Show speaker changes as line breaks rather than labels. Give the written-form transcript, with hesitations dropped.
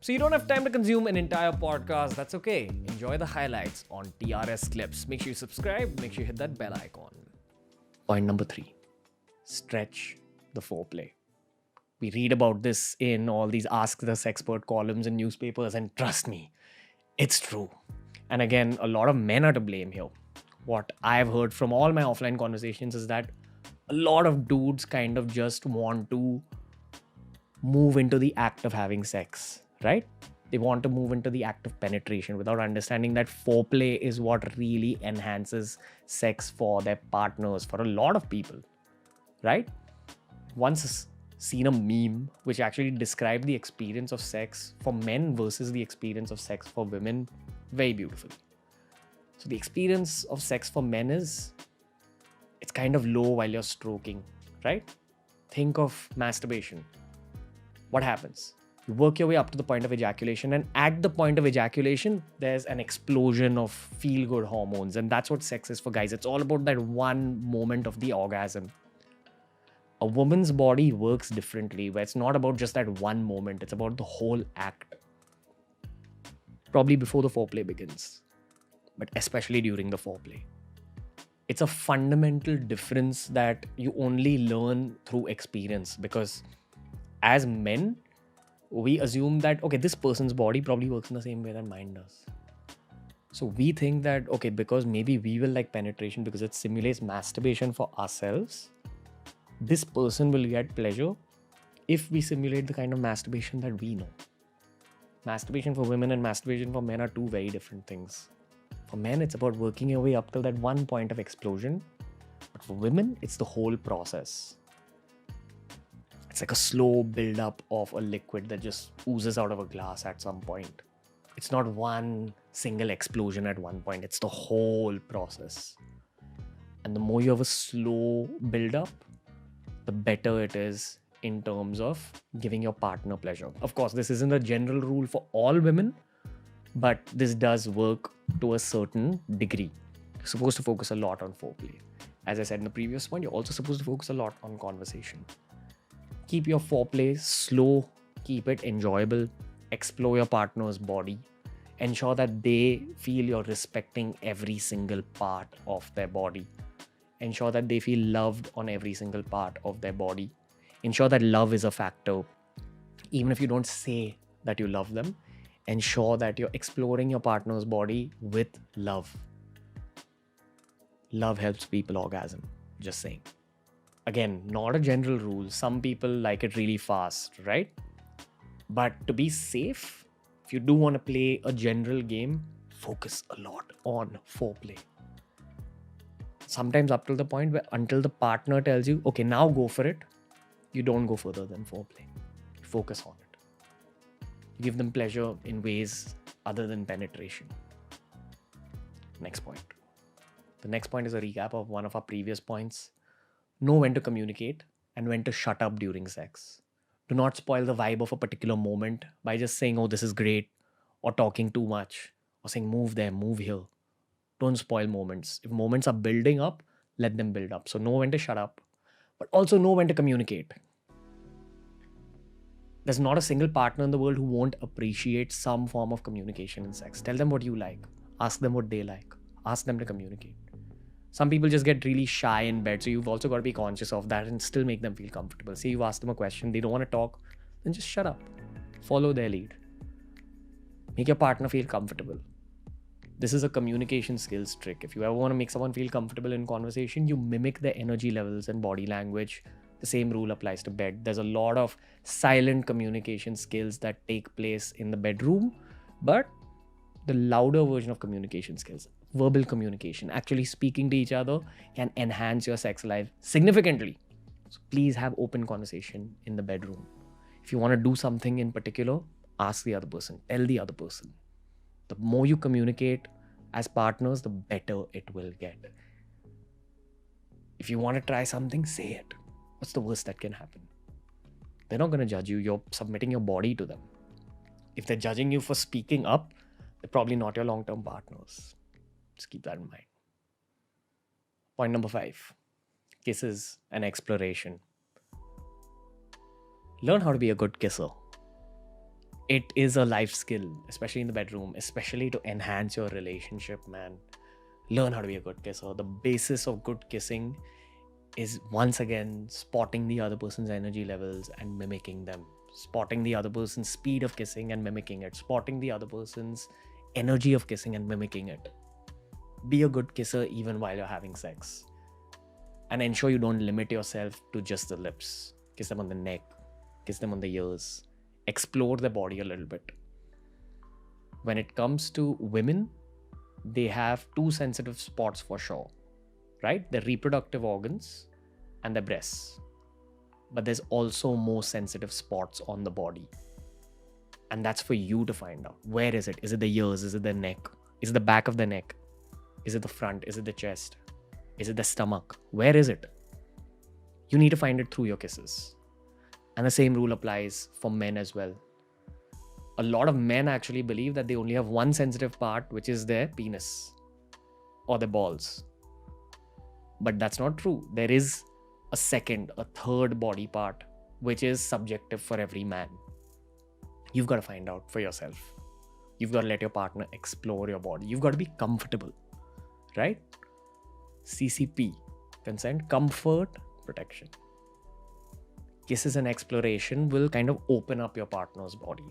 So you don't have time to consume an entire podcast, that's okay. Enjoy the highlights on TRS clips. Make sure you subscribe, make sure you hit that bell icon. Point number 3, stretch the foreplay. We read about this in all these Ask the Sexpert columns in newspapers, and trust me, it's true. And again, a lot of men are to blame here. What I've heard from all my offline conversations is that a lot of dudes kind of just want to move into the act of having sex, right? They want to move into the act of penetration without understanding that foreplay is what really enhances sex for their partners, for a lot of people, right? Once seen a meme which actually described the experience of sex for men versus the experience of sex for women very beautifully. So the experience of sex for men is, it's kind of low while you're stroking, right? Think of masturbation. What happens? You work your way up to the point of ejaculation, and at the point of ejaculation, there's an explosion of feel-good hormones, and that's what sex is for guys. It's all about that one moment of the orgasm. A woman's body works differently, where it's not about just that one moment, it's about the whole act. Probably before the foreplay begins, but especially during the foreplay. It's a fundamental difference that you only learn through experience, because as men, we assume that, okay, this person's body probably works in the same way that mine does. So we think that, okay, because maybe we will like penetration because it simulates masturbation for ourselves, this person will get pleasure if we simulate the kind of masturbation that we know. Masturbation for women and masturbation for men are two very different things. For men, it's about working your way up till that one point of explosion. But for women, it's the whole process. It's like a slow build-up of a liquid that just oozes out of a glass at some point. It's not one single explosion at one point. It's the whole process. And the more you have a slow build-up, the better it is in terms of giving your partner pleasure. Of course, this isn't a general rule for all women, but this does work to a certain degree. You're supposed to focus a lot on foreplay. As I said in the previous one, you're also supposed to focus a lot on conversation. Keep your foreplay slow, keep it enjoyable, explore your partner's body, ensure that they feel you're respecting every single part of their body. Ensure that they feel loved on every single part of their body. Ensure that love is a factor. Even if you don't say that you love them, ensure that you're exploring your partner's body with love. Love helps people orgasm. Just saying. Again, not a general rule. Some people like it really fast, right? But to be safe, if you do want to play a general game, focus a lot on foreplay. Sometimes up till the point where until the partner tells you, okay, now go for it, you don't go further than foreplay. You focus on it. You give them pleasure in ways other than penetration. Next point. The next point is a recap of one of our previous points. Know when to communicate and when to shut up during sex. Do not spoil the vibe of a particular moment by just saying, oh, this is great, or talking too much, or saying, move there, move here. Don't spoil moments. If moments are building up, let them build up. So know when to shut up, but also know when to communicate. There's not a single partner in the world who won't appreciate some form of communication in sex. Tell them what you like. Ask them what they like. Ask them to communicate. Some people just get really shy in bed, so you've also got to be conscious of that and still make them feel comfortable. Say you ask them a question, they don't want to talk, then just shut up. Follow their lead. Make your partner feel comfortable. This is a communication skills trick. If you ever want to make someone feel comfortable in conversation, you mimic their energy levels and body language. The same rule applies to bed. There's a lot of silent communication skills that take place in the bedroom, but the louder version of communication skills, verbal communication, actually speaking to each other, can enhance your sex life significantly. So please have open conversation in the bedroom. If you want to do something in particular, ask the other person, tell the other person. The more you communicate as partners, the better it will get. If you want to try something, say it. What's the worst that can happen? They're not going to judge you. You're submitting your body to them. If they're judging you for speaking up, they're probably not your long-term partners. Just keep that in mind. Point number 5. Kisses and exploration. Learn how to be a good kisser. It is a life skill, especially in the bedroom, especially to enhance your relationship, man. Learn how to be a good kisser. The basis of good kissing is, once again, spotting the other person's energy levels and mimicking them. Spotting the other person's speed of kissing and mimicking it. Spotting the other person's energy of kissing and mimicking it. Be a good kisser even while you're having sex. And ensure you don't limit yourself to just the lips. Kiss them on the neck. Kiss them on the ears. Explore the body a little bit. When it comes to women, they have two sensitive spots for sure, right? Their reproductive organs and their breasts. But there's also more sensitive spots on the body. And that's for you to find out. Where is it? Is it the ears? Is it the neck? Is it the back of the neck? Is it the front? Is it the chest? Is it the stomach? Where is it? You need to find it through your kisses. And the same rule applies for men as well. A lot of men actually believe that they only have one sensitive part, which is their penis or their balls. But that's not true. There is a second, a third body part, which is subjective for every man. You've got to find out for yourself. You've got to let your partner explore your body. You've got to be comfortable, right? CCP, consent, comfort, protection. Kisses and exploration will kind of open up your partner's body.